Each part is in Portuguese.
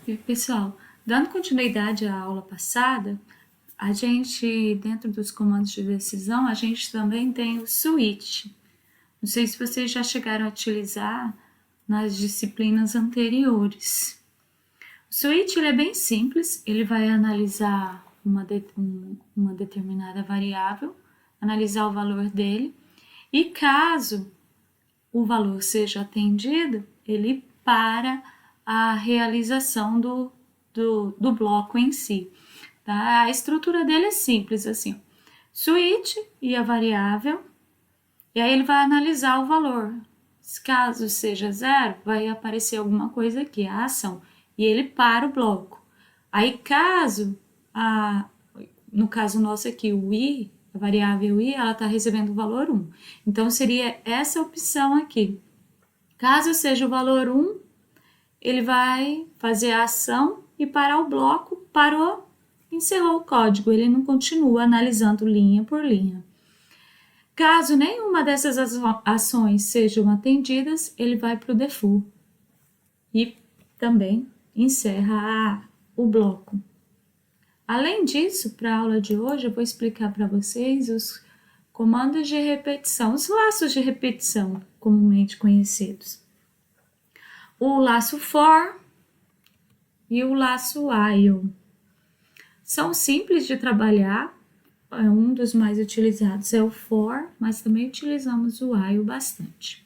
E, pessoal, dando continuidade à aula passada, a gente, dentro dos comandos de decisão, a gente também tem o switch. Não sei se vocês já chegaram a utilizar nas disciplinas anteriores. O switch ele é bem simples, ele vai analisar uma determinada variável, analisar o valor dele, e caso o valor seja atendido, ele para a realização do bloco em si. Tá? A estrutura dele é simples, assim, switch e a variável, e aí ele vai analisar o valor. Caso seja zero, vai aparecer alguma coisa aqui, a ação, e ele para o bloco. Aí caso, no caso nosso aqui, o i, a variável i, ela está recebendo o valor 1. Então, seria essa opção aqui. Caso seja o valor 1, ele vai fazer a ação e parar o bloco, parou, encerrou o código, ele não continua analisando linha por linha. Caso nenhuma dessas ações sejam atendidas, ele vai para o default e também encerra o bloco. Além disso, para a aula de hoje, eu vou explicar para vocês os comandos de repetição, os laços de repetição comumente conhecidos. O laço for e o laço while. São simples de trabalhar, um dos mais utilizados é o for, mas também utilizamos o while bastante.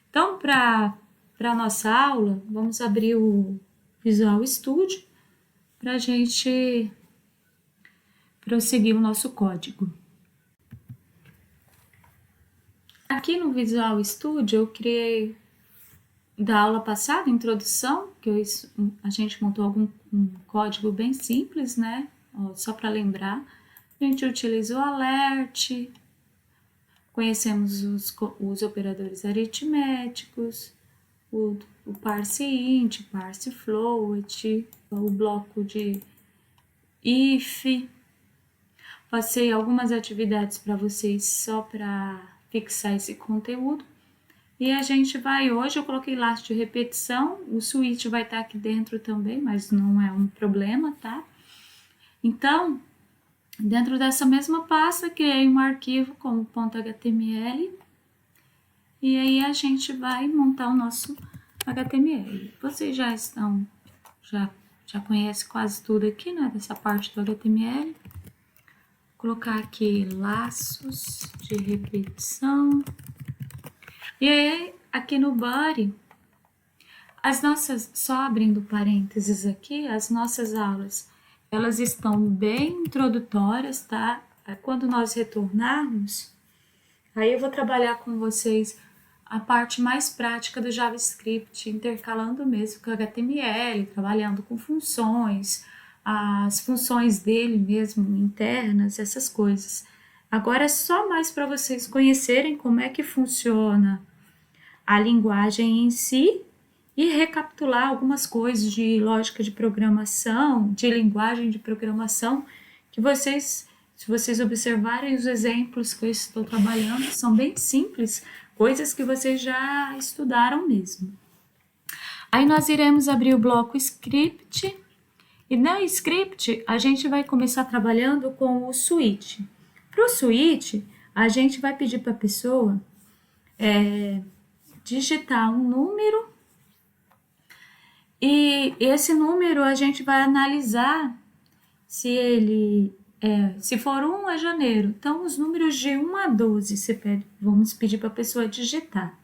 Então, para a nossa aula, vamos abrir o Visual Studio para a gente prosseguir o nosso código. Aqui no Visual Studio eu criei, da aula passada, introdução, que a gente montou um código bem simples, né? Só para lembrar. A gente utilizou alert, conhecemos os operadores aritméticos, o parse int, parse float, o bloco de if. Passei algumas atividades para vocês só para fixar esse conteúdo. E a gente vai hoje, eu coloquei laço de repetição, o switch vai estar aqui dentro também, mas não é um problema, tá? Então, dentro dessa mesma pasta, criei um arquivo como .html e aí a gente vai montar o nosso HTML. Vocês já conhecem quase tudo aqui, né, dessa parte do HTML. Vou colocar aqui laços de repetição. E aí, aqui no body, só abrindo parênteses aqui, as nossas aulas, elas estão bem introdutórias, tá? Quando nós retornarmos, aí eu vou trabalhar com vocês a parte mais prática do JavaScript, intercalando mesmo com o HTML, trabalhando com funções, as funções dele mesmo, internas, essas coisas. Agora é só mais para vocês conhecerem como é que funciona a linguagem em si e recapitular algumas coisas de lógica de programação, de linguagem de programação, que vocês, se vocês observarem os exemplos que eu estou trabalhando, são bem simples, coisas que vocês já estudaram mesmo. Aí nós iremos abrir o bloco script, e no script a gente vai começar trabalhando com o switch. Para o switch, a gente vai pedir para a pessoa digitar um número e esse número a gente vai analisar se for 1 é janeiro. Então, os números de 1 a 12, vamos pedir para a pessoa digitar.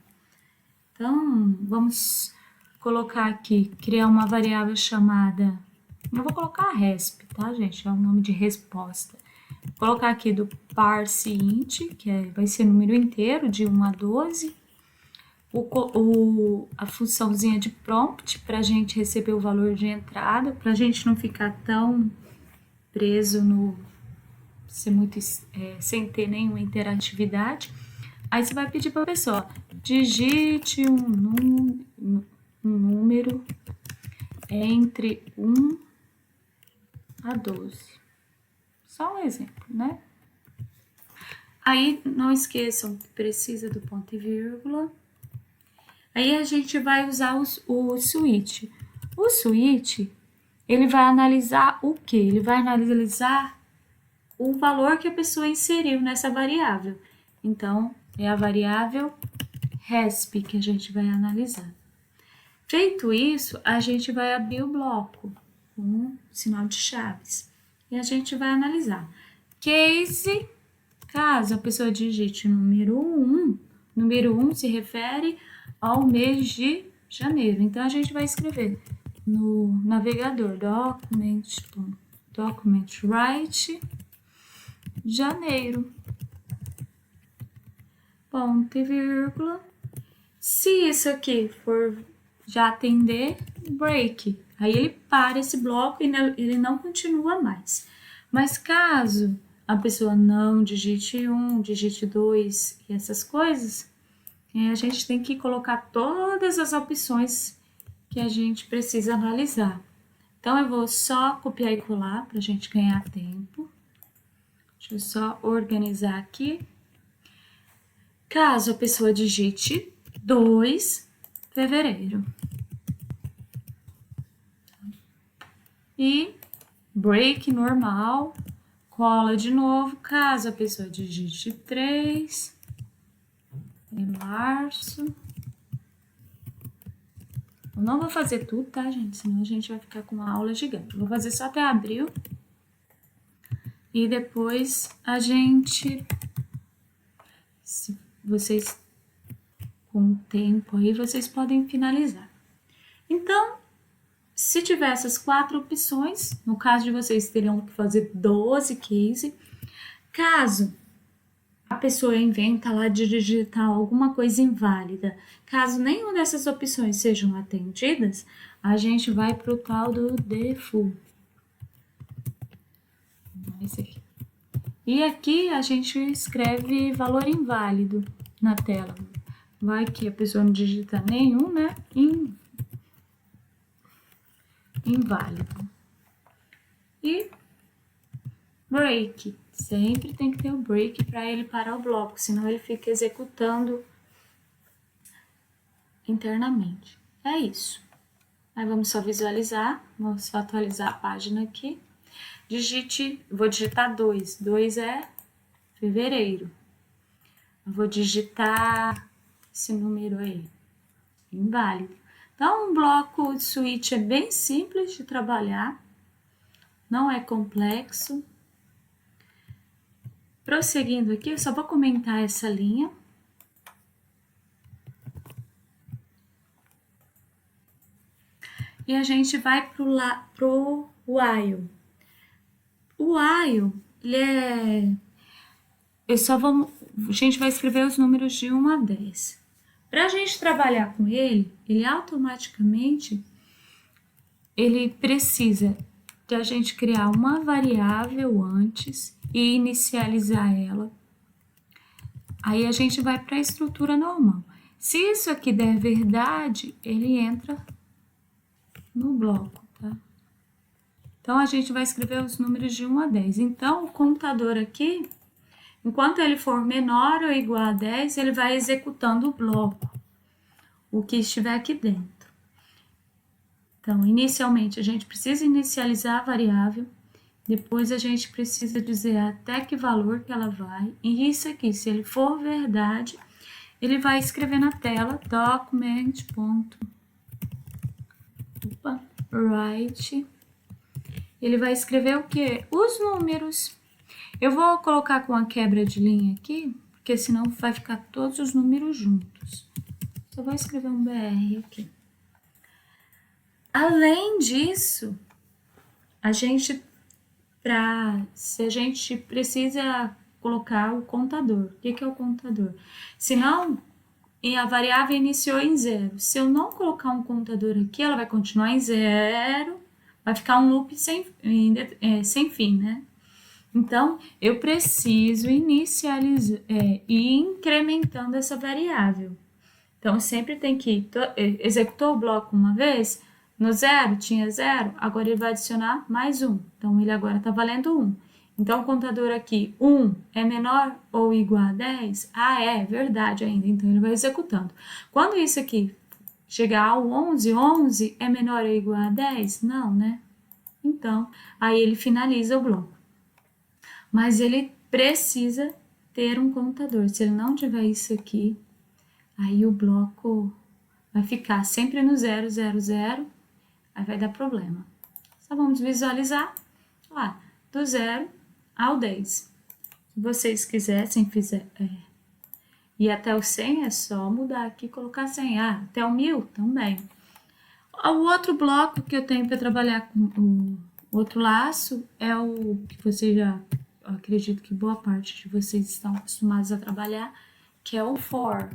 Então, vamos colocar aqui, criar uma variável chamada, eu vou colocar resp, tá, gente? É o nome de resposta. Vou colocar aqui do parse int, que vai ser número inteiro, de 1 a 12. A funçãozinha de prompt para a gente receber o valor de entrada, para a gente não ficar tão preso sem ter nenhuma interatividade. Aí você vai pedir para a pessoa, digite um número entre 1 a 12. Só um exemplo, né? Aí não esqueçam que precisa do ponto e vírgula. Aí a gente vai usar o switch. O switch, ele vai analisar o quê? Ele vai analisar o valor que a pessoa inseriu nessa variável. Então, é a variável RESP que a gente vai analisar. Feito isso, a gente vai abrir o bloco com um sinal de chaves e a gente vai analisar. Case, caso a pessoa digite número 1 se refere ao mês de janeiro. Então, a gente vai escrever no navegador document write janeiro, ponto e vírgula. Se isso aqui for já atender, break. Aí ele para esse bloco e ele não continua mais. Mas caso a pessoa não digite 1, digite 2 e essas coisas, a gente tem que colocar todas as opções que a gente precisa analisar. Então, eu vou só copiar e colar para a gente ganhar tempo. Deixa eu só organizar aqui. Caso a pessoa digite 2 fevereiro. E break normal, cola de novo. Caso a pessoa digite 3 em março. Eu não vou fazer tudo, tá, gente? Senão a gente vai ficar com uma aula gigante. Vou fazer só até abril. E depois a gente, se vocês com tempo aí, vocês podem finalizar. Então, se tiver essas 4 opções, no caso de vocês teriam que fazer 12 case. Caso a pessoa inventa lá de digitar alguma coisa inválida, caso nenhuma dessas opções sejam atendidas, a gente vai para o tal do default. Esse aqui. E aqui a gente escreve valor inválido na tela. Vai que a pessoa não digita nenhum, né? Inválido. E break. Sempre tem que ter o break para ele parar o bloco, senão ele fica executando internamente. É isso. Aí vamos só visualizar, vamos só atualizar a página aqui. Vou digitar 2. 2 é fevereiro. Eu vou digitar esse número aí, inválido. Então, um bloco de switch é bem simples de trabalhar, não é complexo. Prosseguindo aqui, eu só vou comentar essa linha. E a gente vai pro while. O while, a gente vai escrever os números de 1 a 10. Para a gente trabalhar com ele automaticamente, ele precisa de a gente criar uma variável antes e inicializar ela. Aí a gente vai para a estrutura normal. Se isso aqui der verdade, ele entra no bloco, tá? Então, a gente vai escrever os números de 1 a 10. Então, o contador aqui, enquanto ele for menor ou igual a 10, ele vai executando o bloco, o que estiver aqui dentro. Então, inicialmente, a gente precisa inicializar a variável, depois a gente precisa dizer até que valor que ela vai, e isso aqui, se ele for verdade, ele vai escrever na tela document.write. Ele vai escrever o quê? Os números. Eu vou colocar com a quebra de linha aqui, porque senão vai ficar todos os números juntos. Só vou escrever um BR aqui. Além disso, se a gente precisa colocar o contador. O que é o contador? Senão, a variável iniciou em 0. Se eu não colocar um contador aqui, ela vai continuar em 0, vai ficar um loop sem fim, né? Então, eu preciso inicializar e ir incrementando essa variável. Então, sempre tem que executou o bloco uma vez, no 0 tinha 0, agora ele vai adicionar mais 1. Então, ele agora está valendo 1. Então, o contador aqui, 1 é menor ou igual a 10? Ah, é verdade ainda. Então, ele vai executando. Quando isso aqui chegar ao 11, 11 é menor ou igual a 10? Não, né? Então, aí ele finaliza o bloco. Mas ele precisa ter um contador. Se ele não tiver isso aqui, aí o bloco vai ficar sempre no 0, 0, 0, aí vai dar problema. Só vamos visualizar lá, do 0 ao 10. Se vocês quisessem ir até o 100, é só mudar aqui e colocar 100. Ah, até o 1000 também. O outro bloco que eu tenho para trabalhar com o outro laço é o que você já, acredito que boa parte de vocês estão acostumados a trabalhar, que é o for.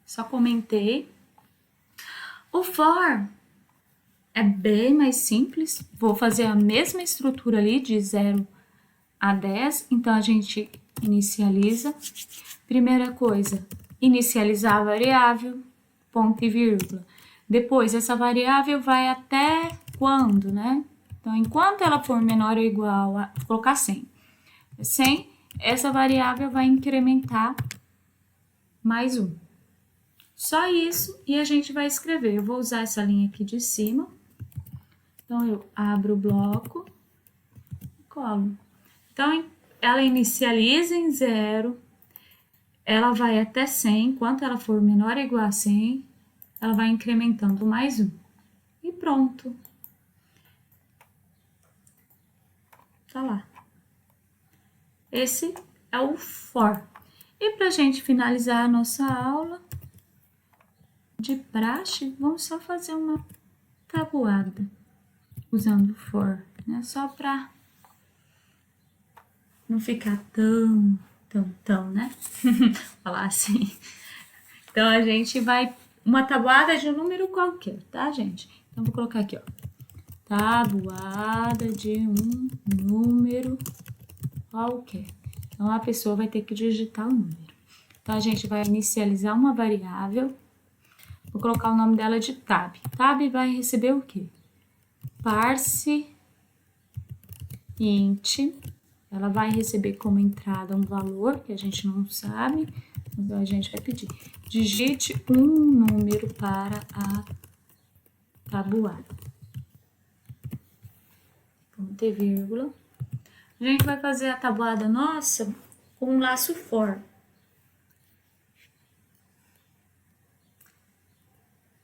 Só comentei. O for é bem mais simples. Vou fazer a mesma estrutura ali de 0 a 10. Então, a gente inicializa. Primeira coisa, inicializar a variável, ponto e vírgula. Depois, essa variável vai até quando, né? Então, enquanto ela for menor ou igual a... Vou colocar 100. 100, essa variável vai incrementar mais 1. Só isso e a gente vai escrever. Eu vou usar essa linha aqui de cima. Então, eu abro o bloco e colo. Então, ela inicializa em 0, ela vai até 100. Enquanto ela for menor ou igual a 100, ela vai incrementando mais 1. E pronto. Tá lá. Esse é o for. E para a gente finalizar a nossa aula de praxe, vamos só fazer uma tabuada usando for, né? Só para não ficar tão, né? Falar assim. Então, a gente vai... Uma tabuada de um número qualquer, tá, gente? Então, vou colocar aqui, ó. Tabuada de um número qualquer. Então, a pessoa vai ter que digitar o número. Então, a gente vai inicializar uma variável. Vou colocar o nome dela de tab. Tab vai receber o quê? Parse int. Ela vai receber como entrada um valor que a gente não sabe. Então, a gente vai pedir. Digite um número para a tabuada. Ponto e vírgula. A gente vai fazer a tabuada nossa com um laço for.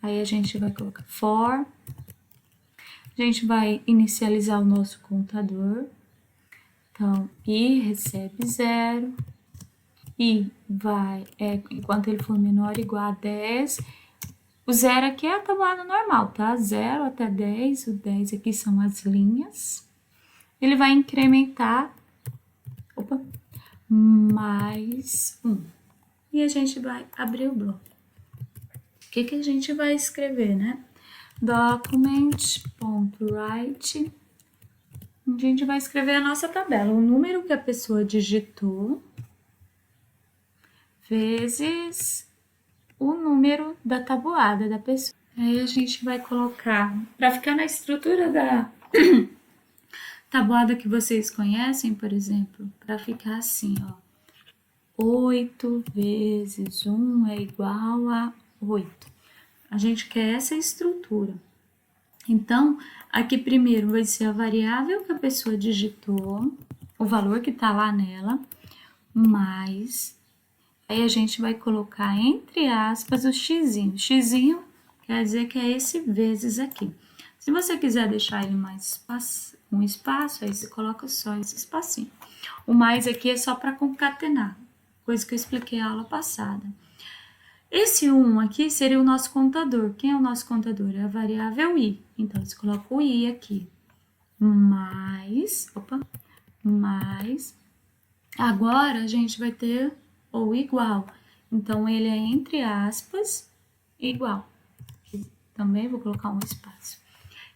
Aí a gente vai colocar for. A gente vai inicializar o nosso contador. Então, i recebe 0. I vai, enquanto ele for menor ou igual a 10. O 0 aqui é a tabuada normal, tá? 0 até 10. O 10 aqui são as linhas. Ele vai incrementar mais 1. E a gente vai abrir o bloco. O que a gente vai escrever, né? Document.write. A gente vai escrever a nossa tabela, o número que a pessoa digitou, vezes o número da tabuada da pessoa. Aí a gente vai colocar, para ficar na estrutura da tabuada que vocês conhecem, por exemplo, para ficar assim, ó. 8 vezes 1 é igual a 8. A gente quer essa estrutura. Então, aqui primeiro vai ser a variável que a pessoa digitou, o valor que está lá nela, mais... Aí a gente vai colocar entre aspas o xizinho. Xizinho quer dizer que é esse vezes aqui. Se você quiser deixar ele mais um espaço, aí você coloca só esse espacinho. O mais aqui é só para concatenar, coisa que eu expliquei na aula passada. Esse 1 aqui seria o nosso contador. Quem é o nosso contador? É a variável i. Então, você coloca o i aqui. Mais... Agora, a gente vai ter ou igual. Então, ele é entre aspas, igual. Aqui também vou colocar um espaço.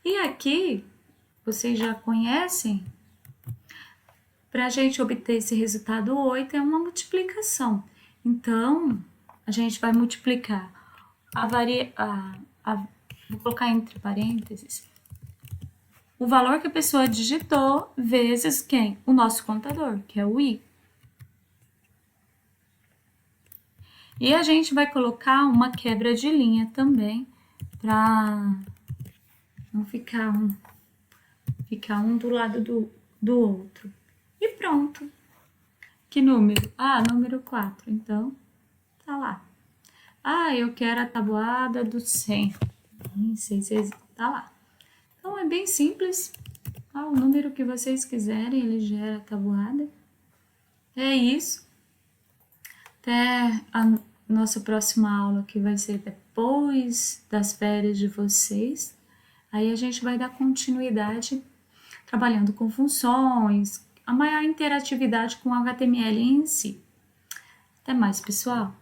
E aqui, vocês já conhecem, para a gente obter esse resultado 8 é uma multiplicação. Então, a gente vai multiplicar vou colocar entre parênteses, o valor que a pessoa digitou vezes quem? O nosso contador, que é o i. E a gente vai colocar uma quebra de linha também, para não ficar ficar um do lado do outro. E pronto. Que número? Ah, número 4. Então, tá lá. Ah, eu quero a tabuada do 100. 6, tá lá. Então, é bem simples. Ah, o número que vocês quiserem, ele gera a tabuada. É isso. Até a nossa próxima aula, que vai ser depois das férias de vocês. Aí a gente vai dar continuidade trabalhando com funções, a maior interatividade com o HTML em si. Até mais, pessoal!